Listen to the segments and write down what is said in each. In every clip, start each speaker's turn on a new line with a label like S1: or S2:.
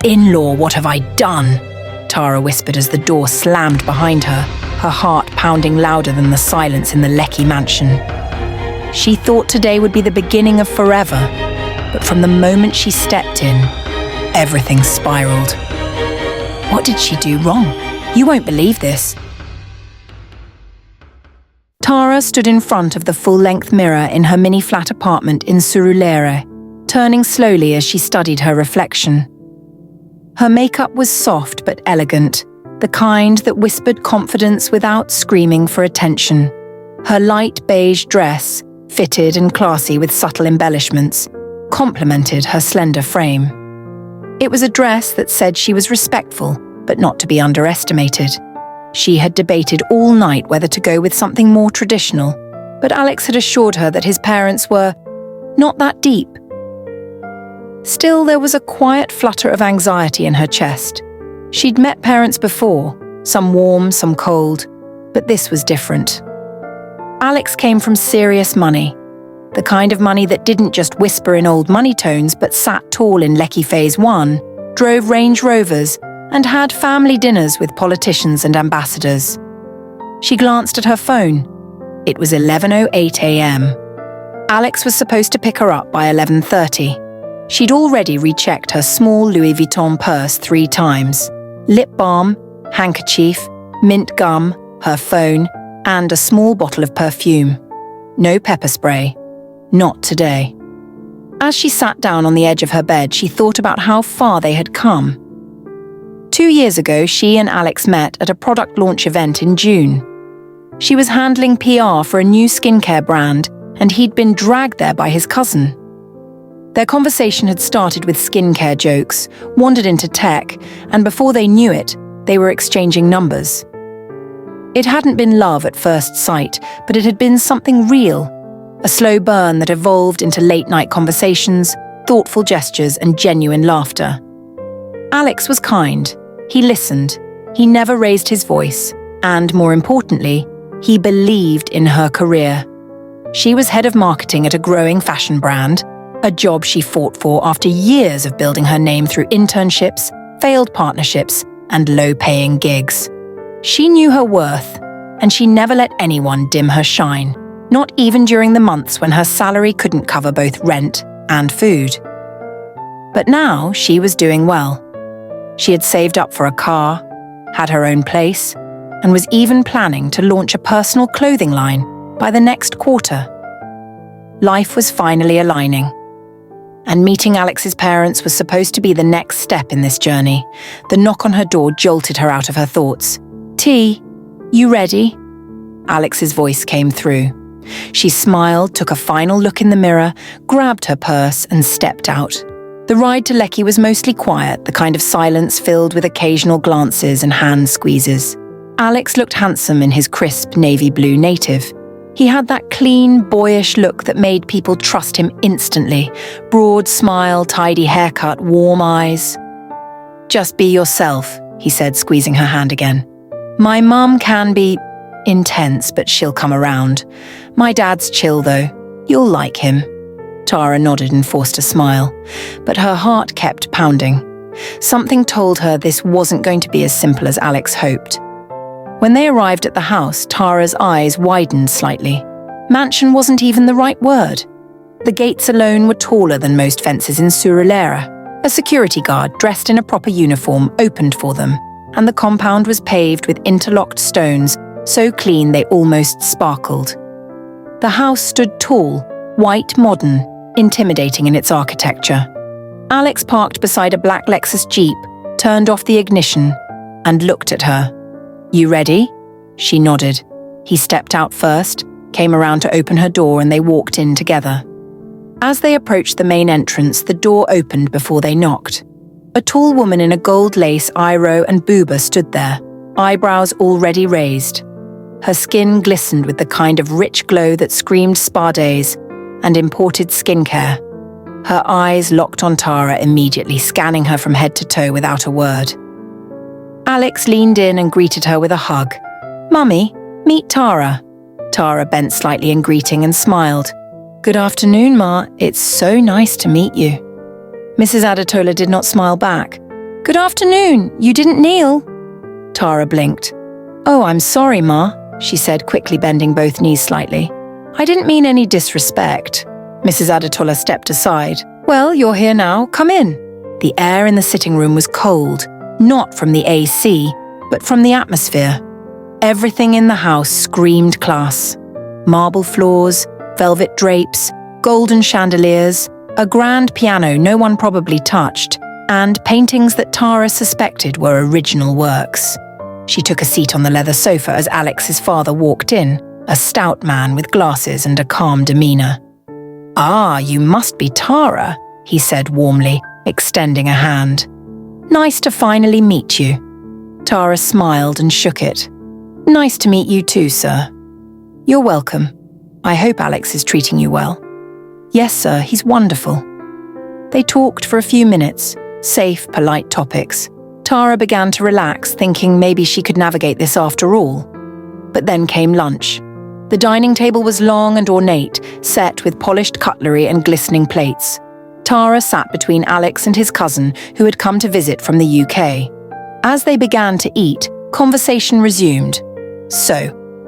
S1: In-law, what have I done? Tara whispered as the door slammed behind her, her heart pounding louder than the silence in the Leckie mansion. She thought today would be the beginning of forever, but from the moment she stepped in, everything spiraled. What did she do wrong? You won't believe this. Tara stood in front of the full-length mirror in her mini-flat apartment in Surulere, turning slowly as she studied her reflection. Her makeup was soft but elegant, the kind that whispered confidence without screaming for attention. Her light beige dress, fitted and classy with subtle embellishments, complemented her slender frame. It was a dress that said she was respectful, but not to be underestimated. She had debated all night whether to go with something more traditional, but Alex had assured her that his parents were not that deep. Still, there was a quiet flutter of anxiety in her chest. She'd met parents before, some warm, some cold, but this was different. Alex came from serious money, the kind of money that didn't just whisper in old money tones but sat tall in Leckie Phase 1, drove Range Rovers, and had family dinners with politicians and ambassadors. She glanced at her phone. It was 11:08 a.m. Alex was supposed to pick her up by 11:30. She'd already rechecked her small Louis Vuitton purse 3 times. Lip balm, handkerchief, mint gum, her phone, and a small bottle of perfume. No pepper spray. Not today. As she sat down on the edge of her bed, she thought about how far they had come. 2 years ago, she and Alex met at a product launch event in June. She was handling PR for a new skincare brand, and he'd been dragged there by his cousin. Their conversation had started with skincare jokes, wandered into tech, and before they knew it, they were exchanging numbers. It hadn't been love at first sight, but it had been something real, a slow burn that evolved into late-night conversations, thoughtful gestures, and genuine laughter. Alex was kind. He listened. He never raised his voice. And more importantly, he believed in her career. She was head of marketing at a growing fashion brand, a job she fought for after years of building her name through internships, failed partnerships, and low-paying gigs. She knew her worth, and she never let anyone dim her shine, not even during the months when her salary couldn't cover both rent and food. But now she was doing well. She had saved up for a car, had her own place, and was even planning to launch a personal clothing line by the next quarter. Life was finally aligning. And meeting Alex's parents was supposed to be the next step in this journey. The knock on her door jolted her out of her thoughts. "T, you ready?" Alex's voice came through. She smiled, took a final look in the mirror, grabbed her purse, and stepped out. The ride to Leckie was mostly quiet, the kind of silence filled with occasional glances and hand squeezes. Alex looked handsome in his crisp navy blue native. He had that clean, boyish look that made people trust him instantly. Broad smile, tidy haircut, warm eyes. "Just be yourself," he said, squeezing her hand again. "My mum can be intense, but she'll come around. My dad's chill, though. You'll like him." Tara nodded and forced a smile, but her heart kept pounding. Something told her this wasn't going to be as simple as Alex hoped. When they arrived at the house, Tara's eyes widened slightly. Mansion wasn't even the right word. The gates alone were taller than most fences in Surulere. A security guard dressed in a proper uniform opened for them, and the compound was paved with interlocked stones, so clean they almost sparkled. The house stood tall, white modern, intimidating in its architecture. Alex parked beside a black Lexus Jeep, turned off the ignition, and looked at her. "You ready?" She nodded. He stepped out first, came around to open her door, and they walked in together. As they approached the main entrance, the door opened before they knocked. A tall woman in a gold lace iro and booba stood there, eyebrows already raised. Her skin glistened with the kind of rich glow that screamed spa days and imported skincare. Her eyes locked on Tara immediately, scanning her from head to toe without a word. Alex leaned in and greeted her with a hug. "Mummy, meet Tara." Tara bent slightly in greeting and smiled. "Good afternoon, Ma. It's so nice to meet you." Mrs. Adetola did not smile back. "Good afternoon, you didn't kneel?" Tara blinked. "Oh, I'm sorry, Ma," she said, quickly bending both knees slightly. "I didn't mean any disrespect." Mrs. Adetola stepped aside. "Well, you're here now, come in." The air in the sitting room was cold, not from the AC, but from the atmosphere. Everything in the house screamed class. Marble floors, velvet drapes, golden chandeliers, a grand piano no one probably touched, and paintings that Tara suspected were original works. She took a seat on the leather sofa as Alex's father walked in, a stout man with glasses and a calm demeanour. "Ah, you must be Tara," he said warmly, extending a hand. "Nice to finally meet you." Tara smiled and shook it. "Nice to meet you too, sir." "You're welcome. I hope Alex is treating you well." "Yes, sir, he's wonderful." They talked for a few minutes, safe, polite topics. Tara began to relax, thinking maybe she could navigate this after all. But then came lunch. The dining table was long and ornate, set with polished cutlery and glistening plates. Tara sat between Alex and his cousin, who had come to visit from the UK. As they began to eat, conversation resumed. "So,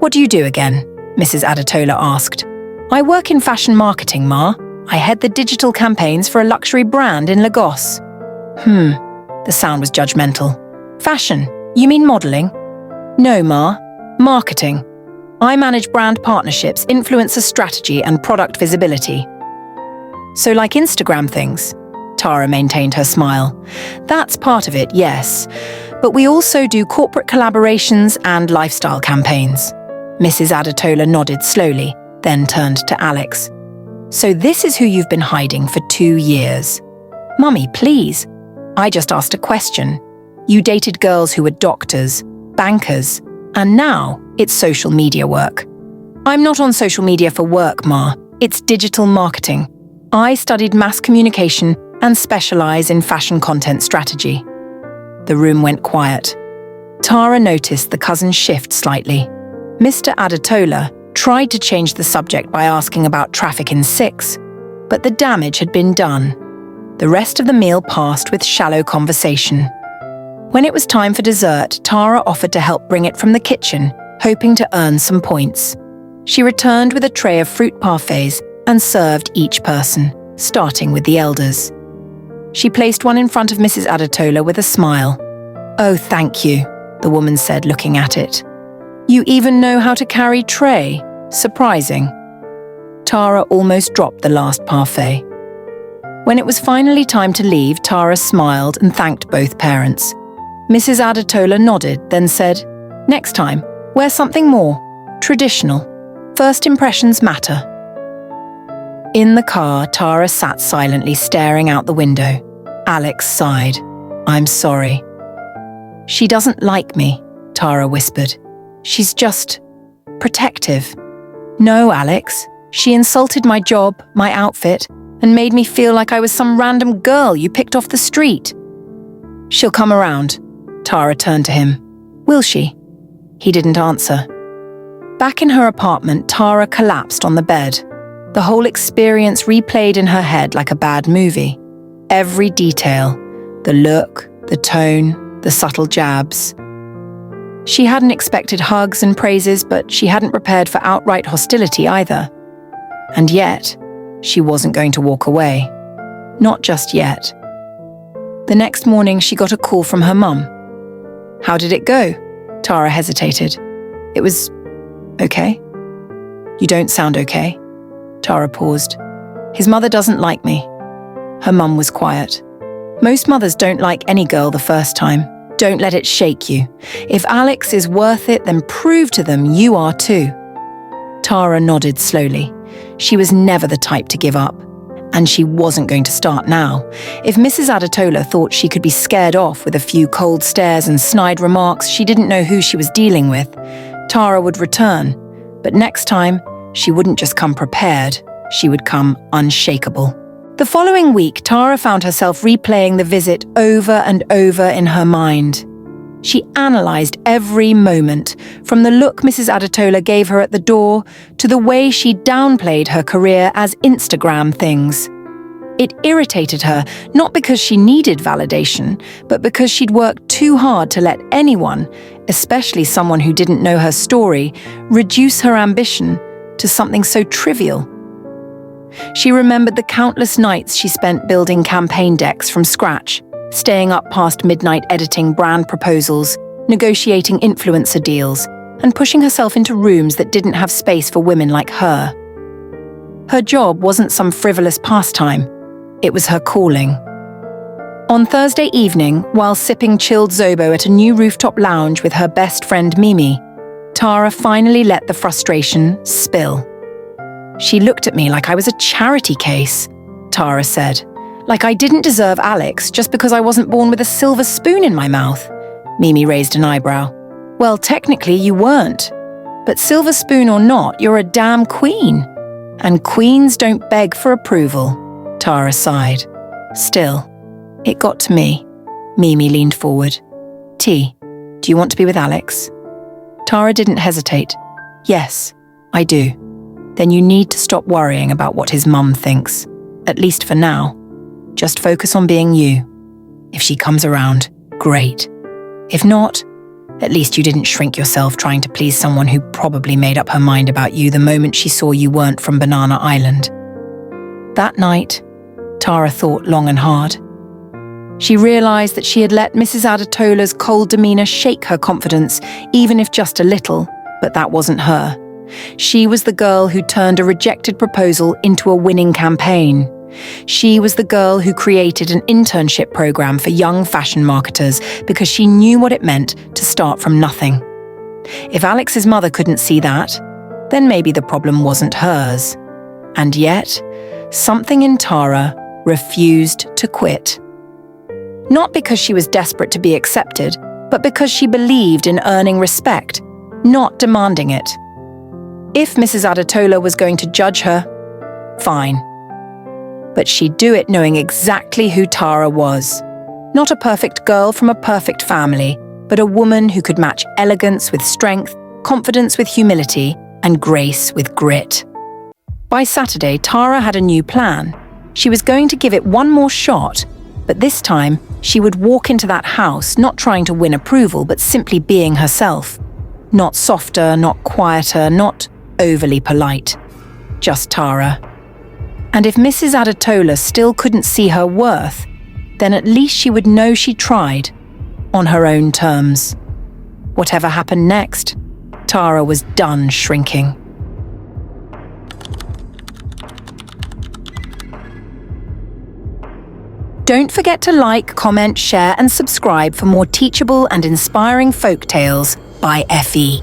S1: what do you do again?" Mrs. Adetola asked. "I work in fashion marketing, Ma. I head the digital campaigns for a luxury brand in Lagos." The sound was judgmental. "Fashion? You mean modelling?" "No, Ma. Marketing. I manage brand partnerships, influencer strategy, and product visibility." "So like Instagram things?" Tara maintained her smile. "That's part of it, yes. But we also do corporate collaborations and lifestyle campaigns." Mrs. Adetola nodded slowly, then turned to Alex. "So this is who you've been hiding for 2 years." "Mummy, please. I just asked a question. You dated girls who were doctors, bankers, and now it's social media work." "I'm not on social media for work, Ma. It's digital marketing. I studied mass communication and specialize in fashion content strategy." The room went quiet. Tara noticed the cousin shift slightly. Mr. Adetola tried to change the subject by asking about traffic in 6, but the damage had been done. The rest of the meal passed with shallow conversation. When it was time for dessert, Tara offered to help bring it from the kitchen, hoping to earn some points. She returned with a tray of fruit parfaits and served each person, starting with the elders. She placed one in front of Mrs. Adetola with a smile. "Oh, thank you," the woman said, looking at it. "You even know how to carry tray. Surprising." Tara almost dropped the last parfait. When it was finally time to leave, Tara smiled and thanked both parents. Mrs. Adetola nodded, then said, "Next time, wear something more traditional. First impressions matter." In the car, Tara sat silently staring out the window. Alex sighed. "I'm sorry." "She doesn't like me," Tara whispered. "She's just protective." "No, Alex. She insulted my job, my outfit, and made me feel like I was some random girl you picked off the street." "She'll come around." Tara turned to him. "Will she?" He didn't answer. Back in her apartment, Tara collapsed on the bed. The whole experience replayed in her head like a bad movie. Every detail, the look, the tone, the subtle jabs. She hadn't expected hugs and praises, but she hadn't prepared for outright hostility either. And yet, she wasn't going to walk away. Not just yet. The next morning, she got a call from her mum. "How did it go?" Tara hesitated. "It was okay." "You don't sound okay." Tara paused. "His mother doesn't like me." Her mum was quiet. "Most mothers don't like any girl the first time. Don't let it shake you. If Alex is worth it, then prove to them you are too." Tara nodded slowly. She was never the type to give up. And she wasn't going to start now. If Mrs. Adetola thought she could be scared off with a few cold stares and snide remarks, she didn't know who she was dealing with. Tara would return. But next time, she wouldn't just come prepared, she would come unshakable. The following week, Tara found herself replaying the visit over and over in her mind. She analysed every moment, from the look Mrs. Adetola gave her at the door to the way she downplayed her career as Instagram things. It irritated her, not because she needed validation, but because she'd worked too hard to let anyone, especially someone who didn't know her story, reduce her ambition to something so trivial. She remembered the countless nights she spent building campaign decks from scratch, staying up past midnight editing brand proposals, negotiating influencer deals, and pushing herself into rooms that didn't have space for women like her. Her job wasn't some frivolous pastime. It was her calling. On Thursday evening, while sipping chilled Zobo at a new rooftop lounge with her best friend Mimi, Tara finally let the frustration spill. "She looked at me like I was a charity case," Tara said. "Like I didn't deserve Alex just because I wasn't born with a silver spoon in my mouth." Mimi raised an eyebrow. "Well, technically you weren't. But silver spoon or not, you're a damn queen. And queens don't beg for approval," Tara sighed. "Still, it got to me." Mimi leaned forward. "T, do you want to be with Alex?" Tara didn't hesitate. "Yes, I do." "Then you need to stop worrying about what his mum thinks. At least for now. Just focus on being you. If she comes around, great. If not, at least you didn't shrink yourself trying to please someone who probably made up her mind about you the moment she saw you weren't from Banana Island." That night, Tara thought long and hard. She realized that she had let Mrs. Adatola's cold demeanor shake her confidence, even if just a little, but that wasn't her. She was the girl who turned a rejected proposal into a winning campaign. She was the girl who created an internship program for young fashion marketers because she knew what it meant to start from nothing. If Alex's mother couldn't see that, then maybe the problem wasn't hers. And yet, something in Tara refused to quit. Not because she was desperate to be accepted, but because she believed in earning respect, not demanding it. If Mrs. Adatola was going to judge her, fine. But she'd do it knowing exactly who Tara was. Not a perfect girl from a perfect family, but a woman who could match elegance with strength, confidence with humility, and grace with grit. By Saturday, Tara had a new plan. She was going to give it one more shot, but this time she would walk into that house not trying to win approval, but simply being herself. Not softer, not quieter, not overly polite. Just Tara. And if Mrs. Adatola still couldn't see her worth, then at least she would know she tried, on her own terms. Whatever happened next, Tara was done shrinking. Don't forget to like, comment, share, and subscribe for more teachable and inspiring folk tales by FE.